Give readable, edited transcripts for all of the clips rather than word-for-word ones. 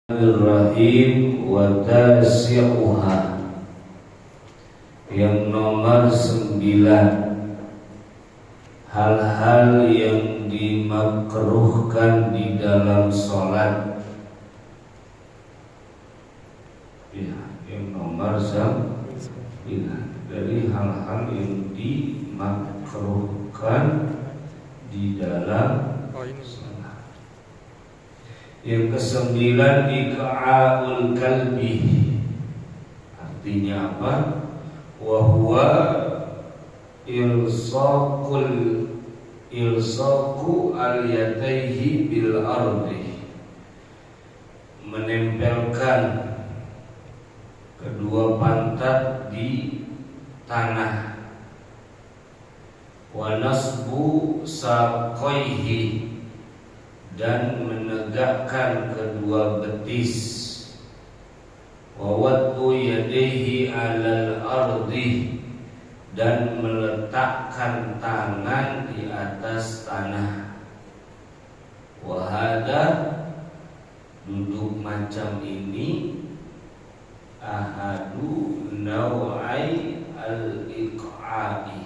Bismillahirrahmanirrahim wa tasi'uha. Yang nomor 9, hal-hal yang dimakruhkan di dalam sholat. Ya, yang nomor 9 dari hal-hal yang dimakruhkan di dalam sholat. Yang ke-9, iqa'ul kalbi. Artinya apa? Wa huwa ilsaqu al-yadayhi bil ardi. Menempelkan kedua pantat di tanah. Wa nasbu saqaihi, dan menegakkan kedua betis. Wa wad'u yadayhi 'alal ardi, dan meletakkan tangan di atas tanah. Wa hada, duduk macam ini, ahadu naw'ai al-iqa'i,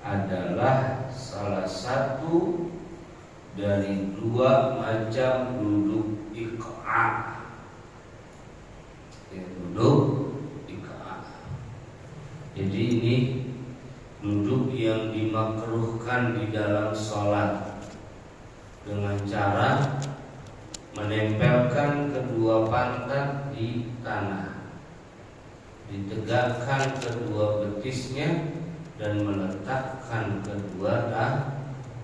adalah salah satu dari dua macam duduk iqa'. Ya, duduk iqa'. Jadi ini duduk yang dimakruhkan di dalam sholat dengan cara menempelkan kedua pantat di tanah, ditegakkan kedua betisnya, dan meletakkan kedua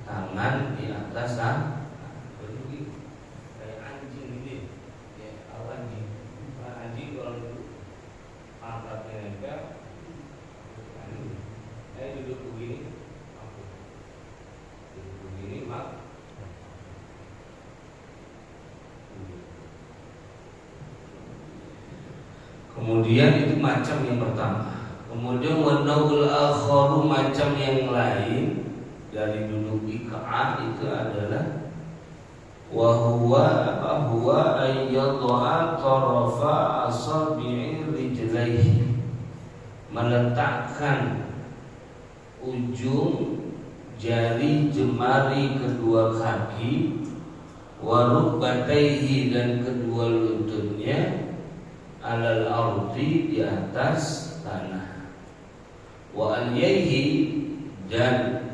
tangan di atas berdiri kayak anjing ini, ya, anjing. Anjing kalau duduk pantatnya nempel, duduk begini, mak. Kemudian itu macam yang pertama. Kemudian wad'ul akharu, macam yang lain dari duduk iqa' itu adalah huwa ayyadha'a tarafa asabi'i rijlaihi, meletakkan ujung jari jemari kedua kaki, wa rukbataihi, dan kedua lututnya, alal ardi, di atas tanah, wa alyaihi, dan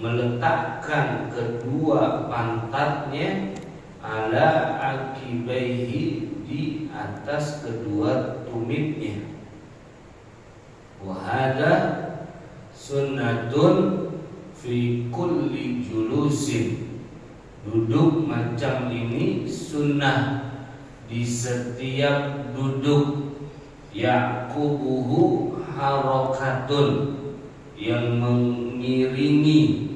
meletakkan kedua pantatnya, ala akibaihi, di atas kedua tumitnya. Wa hada sunnatun fi kulli julusin, duduk macam ini sunnah di setiap duduk. Yaqubuhu harokatun, yang mengiringi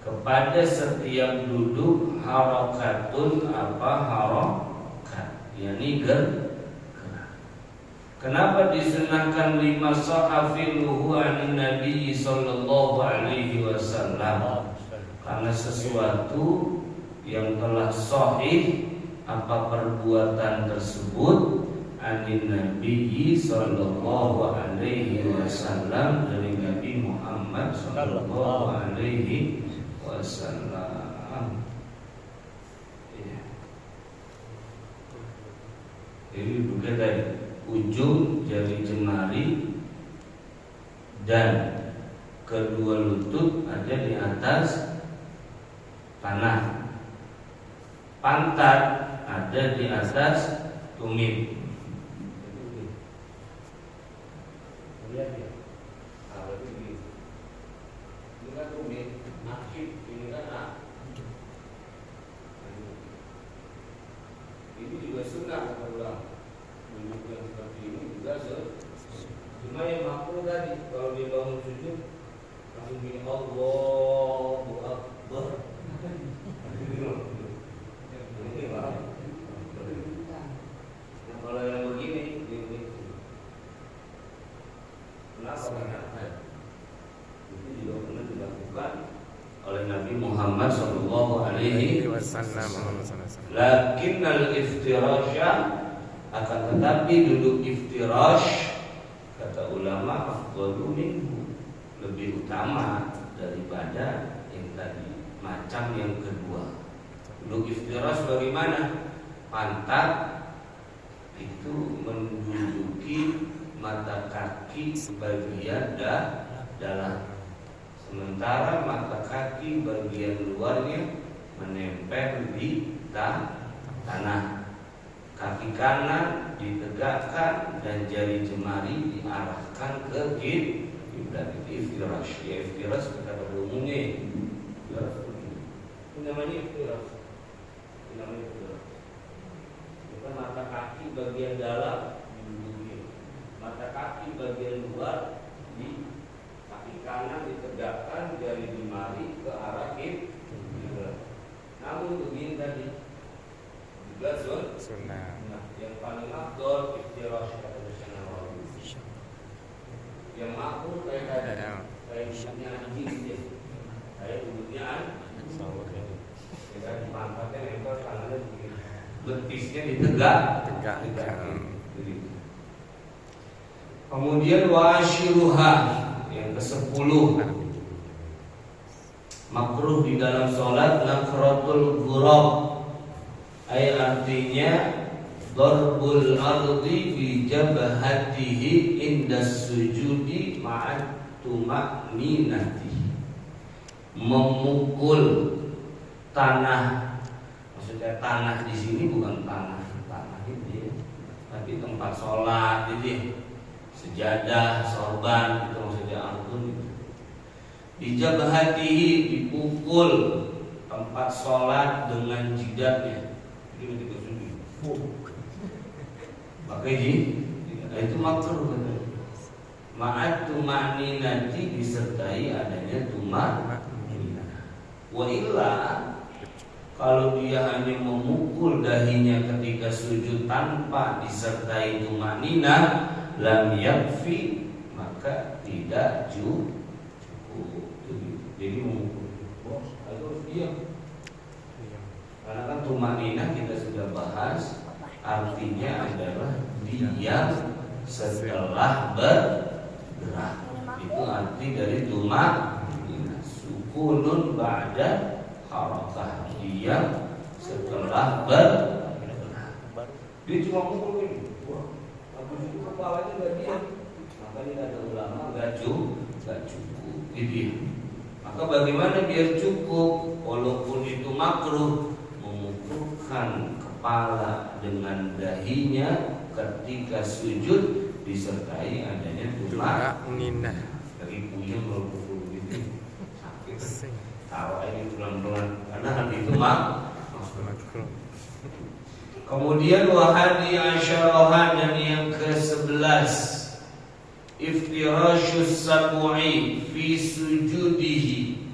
kepada setiap duduk harokatun, harokat, yakni gerak. Kenapa disunahkan lima sahafiluhu anin Nabi sallallahu alaihi wasallam? Karena sesuatu yang telah sahih apa perbuatan tersebut anin Nabi sallallahu alaihi wasallam, dari Nabi Muhammad sallallahu alaihi wasallam. Ya. Jadi bukan tadi ujung jari jemari dan kedua lutut ada di atas tanah, pantat ada di atas tumit. Lihat ya, kalau ini kan tumit, akib, ini kan ini juga sunnah kata ulama. Duduk yang seperti ini juga cuma yang makruh tadi, kalau dia bangun sujud langsung gini, Allahu Akbar. Ini lah. Kalau yang begini, kenapa? Itu juga pernah dilakukan oleh Nabi Muhammad sallallahu alaihi wasallam. Lakinnal iftirasya, akan tetapi duduk iftirash kata ulama afdalu minhu, lebih utama daripada yang tadi, macam yang kedua. Duduk iftirash bagaimana? Pantat itu menduduki mata kaki bagian dalam, sementara mata kaki bagian luarnya menempel di tanah. Kaki kanan ditegakkan dan jari jemari diarahkan ke kiblat. Itu iftirash. Ya, iftirash kita pada umumnya itu namanya iftirash. Itu namanya iftirash. Bukan mata kaki bagian dalam diduduki, mata kaki bagian luar di kaki kanan ditegakkan, jari jemari ke arah kiblat. Namun begini tadi juga sunnah. Nah, yang paling afdol iftirash kata Nawawi. Yang makruh kayak tadi, kayak duduknya anjing dia, kayak duduknya anjing. Kita di pantatnya nempel, tangannya begini, betisnya ditegakkan. Kemudian washiruha yang ke-10, makruh di dalam sholat nakratul ghurab, artinya darbul ardi bi jabhatihi inda sujudi ma'at tuma'ninati, memukul tanah. Maksudnya tanah di sini bukan tanah itu, tapi tempat sholat itu, sejadah, sorban, itu maksudnya ardun itu. Dijabhatihi, dipukul tempat sholat dengan jidatnya. Ini dikasih pakai itu makruh. Ma'at tuma'ninati, disertai adanya tuma'ninah. Wa illa, kalau dia hanya memukul dahinya ketika sujud tanpa disertai tuma'ninah, lam yakfi, maka tidak cukup. Jadi memukul harus diam. Karena kan tuma'ninah kita sudah bahas, artinya adalah diam setelah bergerak. Itu arti dari tuma'ninah, sukunun ba'da harakah, diam setelah bergerak. Dia cuma mukul ini, habis itu kepalanya nggak diam. Makanya ada ulama nggak cukup. Gitu. Maka bagaimana biar cukup, walaupun itu makruh, memukulkan kepala dengan dahinya ketika sujud disertai adanya tuma'ninah. Dari puyeng kalau pukul gitu sakit, tawa ini pelan-pelan karena hal itu makruh. Kemudian wahadi asyarahan, dan yang ke-11, iftirashus sab'i fi sujudihi,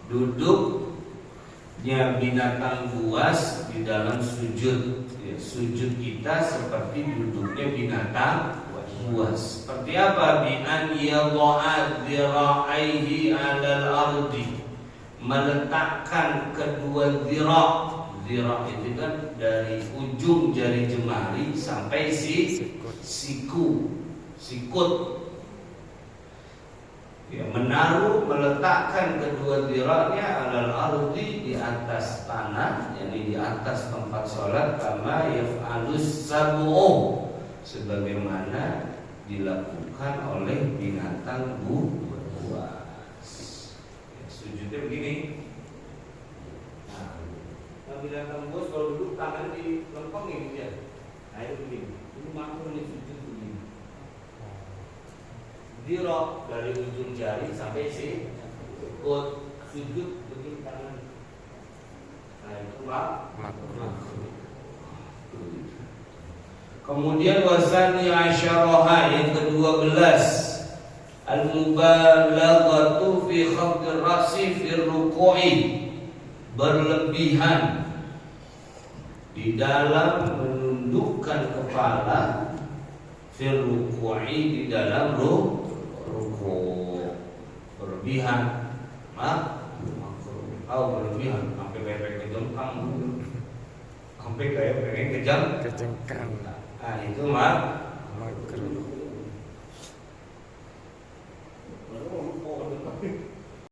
duduknya binatang buas di dalam sujud. Ya, sujud kita seperti duduknya binatang buas. Seperti apa? Bi an yadha'a dhira'aihi 'alal ardi, meletakkan kedua dhira'. Dhira' itu kan dari ujung jari jemari sampai sikut. Ya, meletakkan kedua dhira'nya 'alal ardi, di atas tanah, yakni di atas tempat sholat, kama yaf'alus sab'u, sebagaimana dilakukan oleh binatang buas. Ya, sujudnya begini. Nah, binatang buas kalau duduk tangan dilempengin dia. Nah, itu begini. Itu makruhnya sujud begini. Dirok dari ujung jari sampai sikut, sujud begini tangan. Nah, itu makruh. Kemudian wasani asyaraha yang ke-12, al-mubalaghatu fi khafdir ra'si fi ruku'i, berlebihan di dalam menundukkan kepala, fi ruku'i, di dalam ruku', berlebihan makruh. Berlebihan sampai bebek kejengkang sampai kayak pengen kejang kejengkang nah itu mah makruh